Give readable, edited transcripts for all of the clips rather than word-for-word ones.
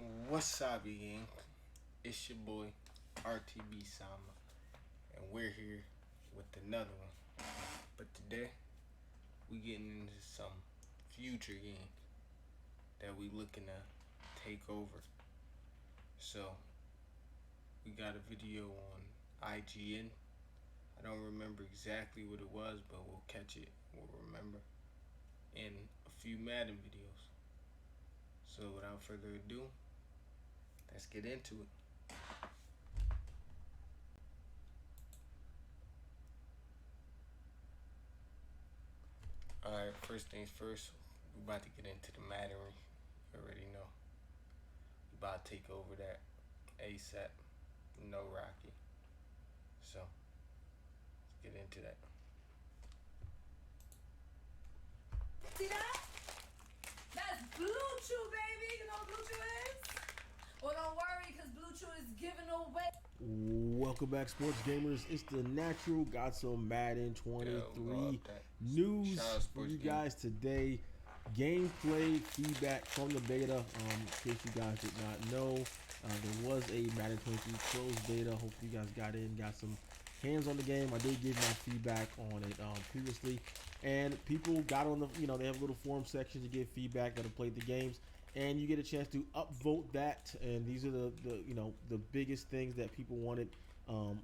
What's up, gang? It's your boy RTB Sama, and we're here with another one. But today, we getting into some future games that we looking to take over. So, we got a video on IGN. I don't remember exactly what it was, but we'll catch it. We'll remember. And a few Madden videos. So, without further ado, let's get into it. Alright, first things first, we about to get into the Mattery. You already know. We about to take over that ASAP. No Rocky. So, let's get into that. See that? That's Blue Chew, baby. You know what Blue Chew is? Well, don't worry, because Blue Chew is giving away. Welcome back, sports gamers. It's the Natural. Got some Madden 23 news for you guys today. Gameplay feedback from the beta. In case you guys did not know, there was a Madden 23 closed beta. Hopefully you guys got in, got some hands on the game. I did give my feedback on it previously, and people got on the, they have a little forum section to give feedback that have played the games, and you get a chance to upvote that. And these are the biggest things that people wanted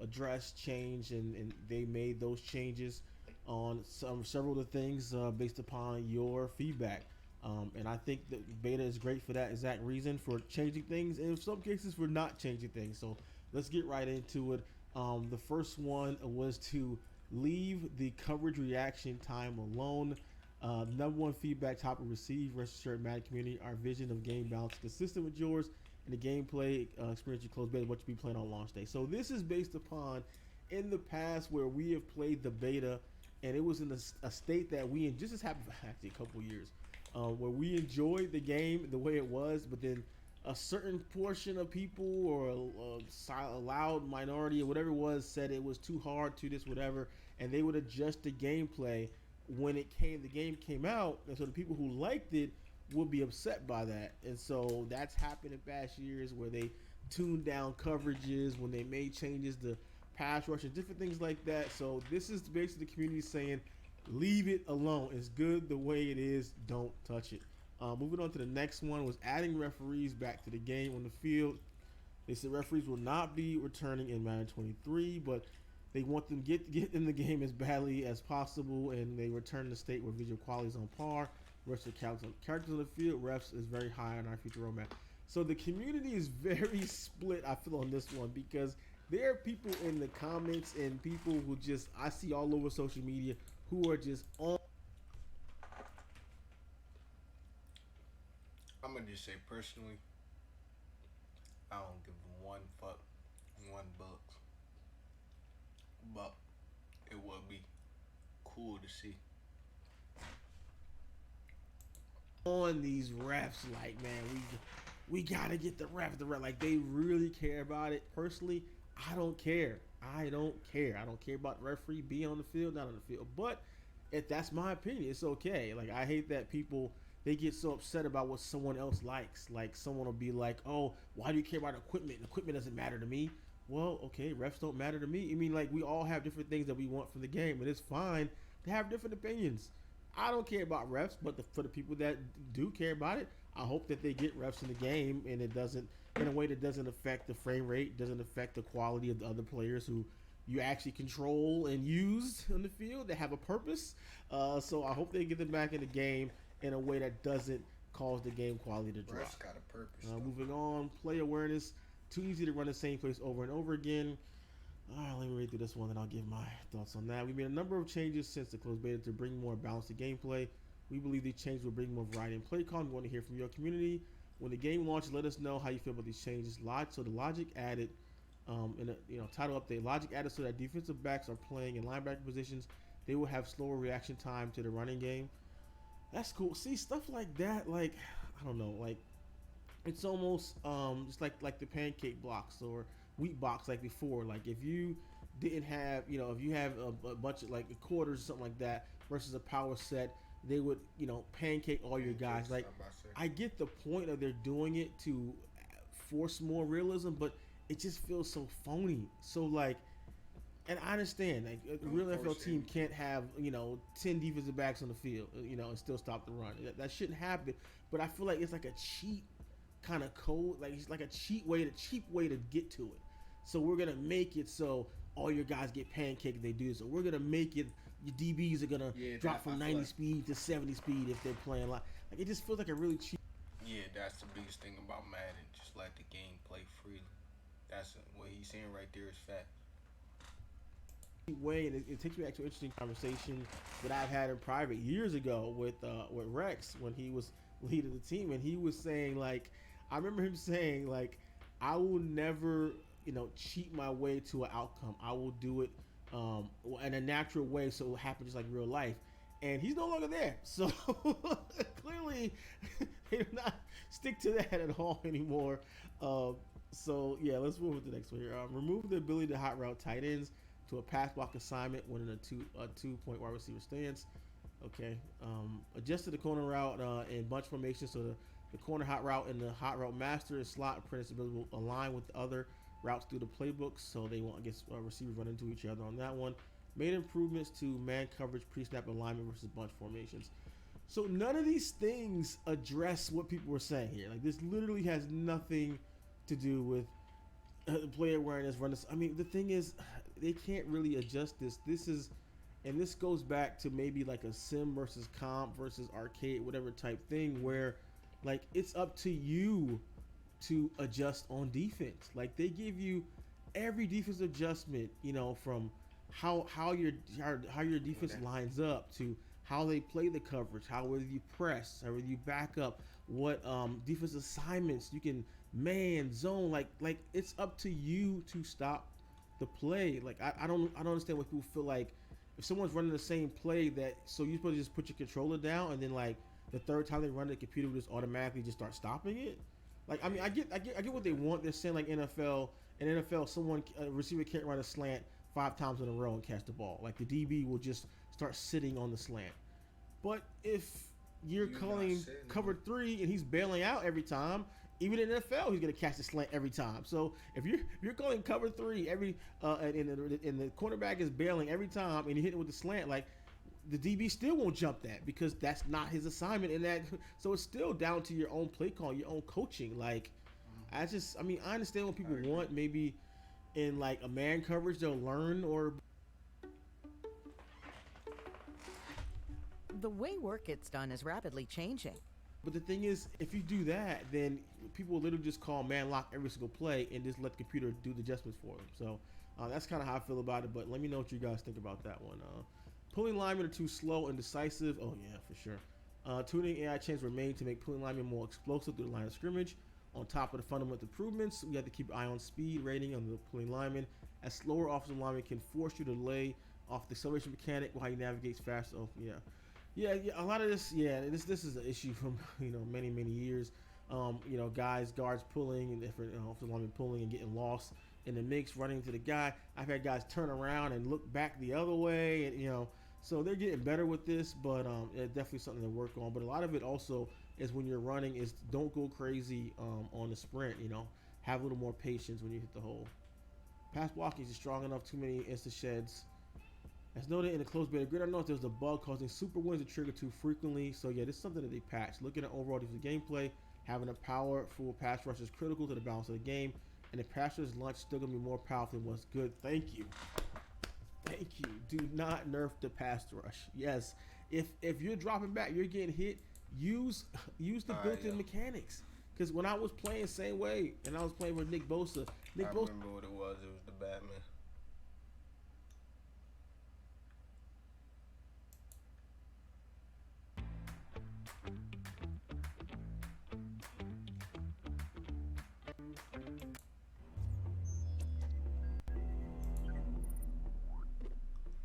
addressed, changed, and they made those changes on several of the things based upon your feedback. And I think that beta is great for that exact reason, for changing things, and in some cases for not changing things. So let's get right into it. The first one was to leave the coverage reaction time alone. Number one feedback topic received, rest assured Madden community, our vision of game balance consistent with yours and the gameplay experience you close beta, what you be playing on launch day. So this is based upon in the past where we have played the beta, and it was in a state that we, and just as happened for actually a couple of years, where we enjoyed the game the way it was, but then a certain portion of people, or a loud minority or whatever it was, said it was too hard, to this, whatever, and they would adjust the gameplay when the game came out, and so the people who liked it would be upset by that. And so that's happened in past years where they tuned down coverages, when they made changes to pass rush and different things like that. So this is basically the community saying, leave it alone. It's good the way it is. Don't touch it. Moving on to the next one was adding referees back to the game on the field. They said referees will not be returning in Madden 23, but they want them get in the game as badly as possible, and they return to state where visual quality is on par. Rest of the characters on the field, refs is very high on our future roadmap. So the community is very split, I feel, on this one, because there are people in the comments and people who just, I see all over social media, who are just on. I'm gonna just say personally, I don't give one fuck, one buck. But it would be cool to see. On these refs, like, man, we gotta get the ref, like, they really care about it. Personally, I don't care. I don't care about the referee being on the field, not on the field. But if that's my opinion, it's okay. Like, I hate that people, they get so upset about what someone else likes. Like, someone will be like, oh, why do you care about equipment? Equipment doesn't matter to me. Well, okay, refs don't matter to me. I mean, like, we all have different things that we want from the game, and it's fine to have different opinions. I don't care about refs, but for the people that do care about it, I hope that they get refs in the game, and it doesn't, in a way that doesn't affect the frame rate, doesn't affect the quality of the other players who you actually control and use on the field that have a purpose. So I hope they get them back in the game in a way that doesn't cause the game quality to drop. Refs got a purpose. Moving on, play awareness. Too easy to run the same place over and over again. All right, let me read through this one, and I'll give my thoughts on that. We made a number of changes since the closed beta to bring more balance to gameplay. We believe these changes will bring more variety in play con. We want to hear from your community. When the game launches, let us know how you feel about these changes. So the logic added, in a title update, logic added so that defensive backs are playing in linebacker positions. They will have slower reaction time to the running game. That's cool. See, stuff like that, like, I don't know, like, it's almost just like the pancake blocks or wheat box like before. Like, if you didn't have, if you have a bunch of like quarters or something like that versus a power set, they would, pancake all your guys. Like, I get the point of they're doing it to force more realism, but it just feels so phony. So like, and I understand like a real NFL team can't have 10 defensive backs on the field, and still stop the run. That shouldn't happen. But I feel like it's like a cheat kind of code, like it's like a cheap way to get to it. So we're gonna make it so all your guys get pancaked if they do. So we're gonna make it your DBs are gonna drop from 90 speed to 70 speed if they're playing like it just feels like a really cheap. Yeah, that's the biggest thing about Madden. Just let the game play freely. That's what he's saying right there is fact. Way, and it takes me back to an interesting conversation that I've had in private years ago with Rex when he was leading the team, and he was saying like, I remember him saying like, I will never cheat my way to an outcome. I will do it in a natural way so it will happen just like real life. And he's no longer there, so clearly they do not stick to that at all anymore. So yeah, let's move on to the next one here. Remove the ability to hot route tight ends to a pass block assignment when in a 2-point wide receiver stance. Okay. Adjusted the corner route in bunch formation, so the corner hot route and the hot route master and slot apprentice ability will align with the other routes through the playbooks, so they won't get receivers run into each other on that one. Made improvements to man coverage, pre-snap alignment versus bunch formations. So none of these things address what people were saying here. Like this literally has nothing to do with player awareness, run this. I mean, the thing is, they can't really adjust this. And this goes back to maybe like a sim versus comp versus arcade, whatever type thing, where like it's up to you to adjust on defense. Like they give you every defensive adjustment, from how your defense lines up to how they play the coverage, how whether you press, how whether you back up, what defense assignments you can man zone. Like it's up to you to stop the play. Like I don't understand why people feel like if someone's running the same play that so you're supposed to just put your controller down and then like the third time they run the computer will just automatically just start stopping it. Like I mean I get what they want. They're saying like NFL a receiver can't run a slant 5 times in a row and catch the ball. Like the DB will just start sitting on the slant. But if you're calling cover 3 and he's bailing out every time, even in the NFL, he's gonna catch the slant every time. So if you're calling cover 3 every and the cornerback is bailing every time and you hit it with the slant, like the DB still won't jump that because that's not his assignment. And that so it's still down to your own play call, your own coaching. Like I understand what people want. Maybe in like a man coverage they'll learn or. The way work gets done is rapidly changing. But the thing is, if you do that, then people will literally just call man lock every single play and just let the computer do the adjustments for them. So that's kind of how I feel about it. But let me know what you guys think about that one. Pulling linemen are too slow and decisive. Oh yeah, for sure. Tuning AI changes were made to make pulling linemen more explosive through the line of scrimmage. On top of the fundamental improvements, we have to keep an eye on speed rating on the pulling lineman, as slower offensive linemen can force you to lay off the acceleration mechanic while he navigates fast. Oh yeah. Yeah, a lot of this, this is an issue from many years. Guards pulling and different offensive linemen pulling and getting lost in the mix, running into the guy. I've had guys turn around and look back the other way, and so they're getting better with this, but it's definitely something to work on. But a lot of it also is when you're running is don't go crazy on the sprint. Have a little more patience when you hit the hole. Pass blocking is strong enough. Too many instant sheds. As noted in the closed beta grid, I know if there was a bug causing super wins to trigger too frequently. So yeah, this is something that they patched. Looking at overall defensive gameplay, having a powerful pass rush is critical to the balance of the game, and the pass rush launch is still gonna be more powerful than what's good. Thank you. Do not nerf the pass rush. Yes, if you're dropping back, you're getting hit. Use the built-in mechanics. Because when I was playing same way, and I was playing with Nick Bosa, I remember what it was. It was the Batman.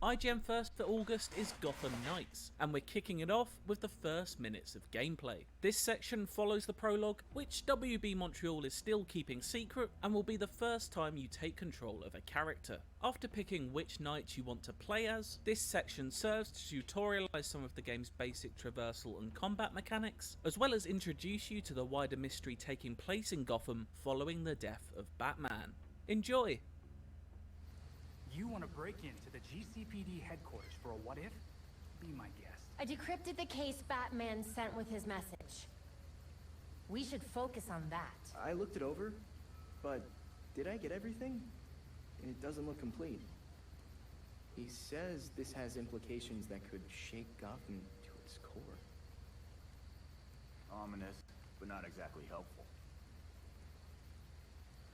IGN first for August is Gotham Knights, and we're kicking it off with the first minutes of gameplay. This section follows the prologue, which WB Montreal is still keeping secret, and will be the first time you take control of a character. After picking which knight you want to play as, this section serves to tutorialise some of the game's basic traversal and combat mechanics, as well as introduce you to the wider mystery taking place in Gotham following the death of Batman. Enjoy! You want to break into the GCPD headquarters for a what-if? Be my guest. I decrypted the case Batman sent with his message. We should focus on that. I looked it over, but did I get everything? It doesn't look complete. He says this has implications that could shake Gotham to its core. Ominous, but not exactly helpful.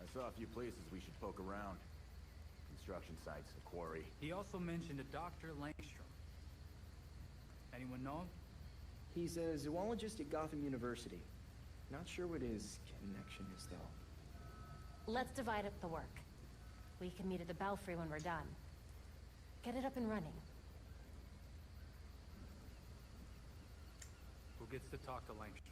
I saw a few places we should poke around. Construction sites, a quarry. He also mentioned a Dr. Langstrom. Anyone know him? He's a zoologist at Gotham University. Not sure what his connection is, though. Let's divide up the work. We can meet at the Belfry when we're done. Get it up and running. Who gets to talk to Langstrom?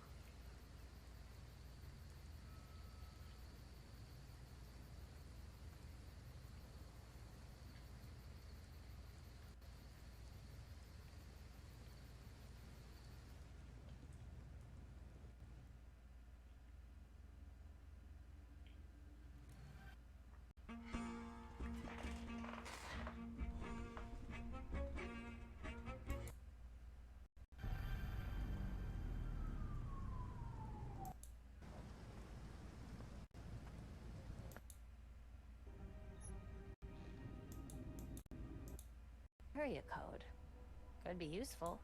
Area code. Could be useful.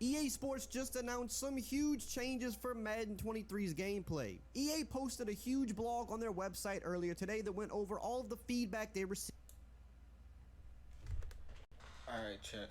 EA Sports just announced some huge changes for Madden 23's gameplay. EA posted a huge blog on their website earlier today that went over all of the feedback they received. Alright, chat.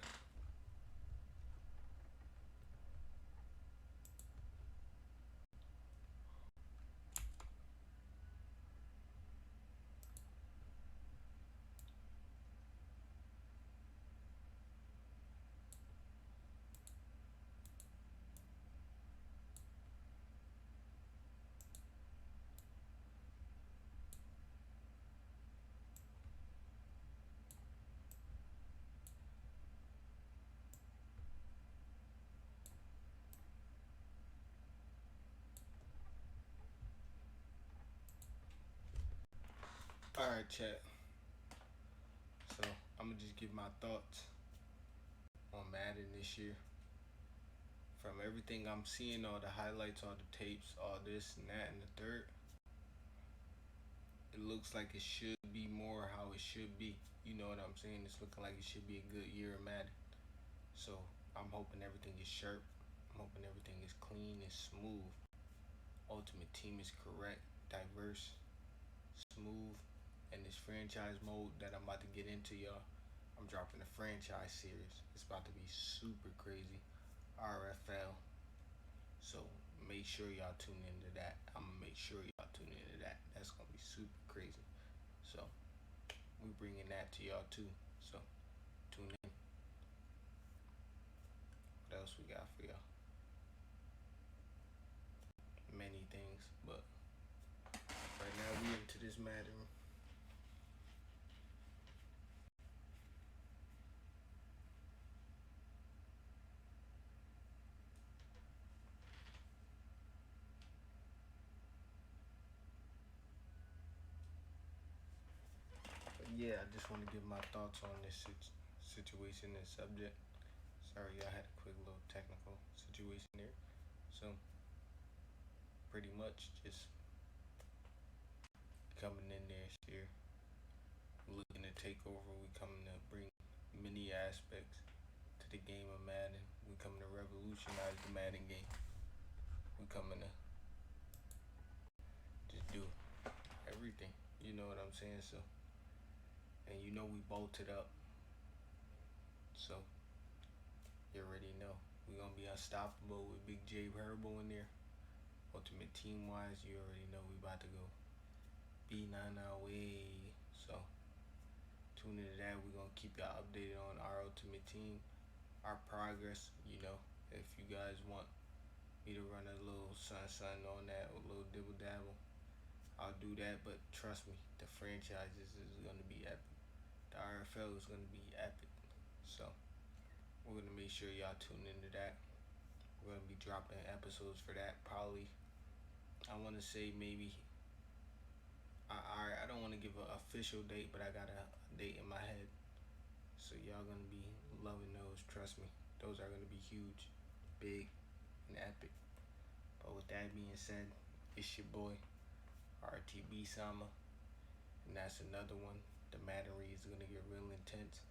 Alright, chat. So, I'm gonna just give my thoughts on Madden this year. From everything I'm seeing, all the highlights, all the tapes, all this and that and the third, it looks like it should be more how it should be. You know what I'm saying? It's looking like it should be a good year of Madden. So, I'm hoping everything is sharp. I'm hoping everything is clean and smooth. Ultimate Team is correct, diverse, smooth. And this franchise mode that I'm about to get into, y'all, I'm dropping a franchise series. It's about to be super crazy. RFL. So make sure y'all tune into that. I'm gonna make sure y'all tune into that. That's gonna be super crazy. So we bringing that to y'all too. So tune in. What else we got for y'all? Many things, but right now we into this Madden. yeah, I just want to give my thoughts on this situation and subject. Sorry, I had a quick little technical situation there. So, pretty much just coming in there this year, looking to take over. We coming to bring many aspects to the game of Madden. We coming to revolutionize the Madden game. We coming to just do everything. You know what I'm saying? So, and you know we bolted up. So, you already know. We're going to be unstoppable with Big J Herbo in there. Ultimate team wise, you already know we about to go B9 our way. So, tune into that. We're going to keep y'all updated on our ultimate team, our progress. You know, if you guys want me to run a little sun on that, or a little dibble dabble, I'll do that. But trust me, the franchises is going to be epic. The RFL is going to be epic. So, we're going to make sure y'all tune into that. We're going to be dropping episodes for that. Probably, I want to say maybe, I don't want to give an official date, but I got a date in my head. So y'all going to be loving those. Trust me. Those are going to be huge, big, and epic. But with that being said, it's your boy, RTB Sama. And that's another one. The Matter is going to get real intense.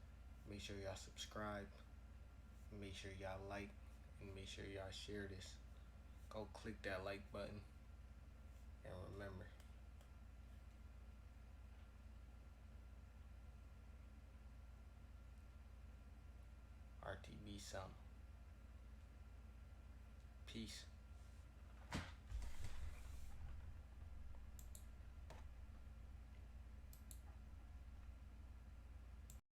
Make sure y'all subscribe. Make sure y'all like. And make sure y'all share this. Go click that like button. And remember, RTB Sama. Peace.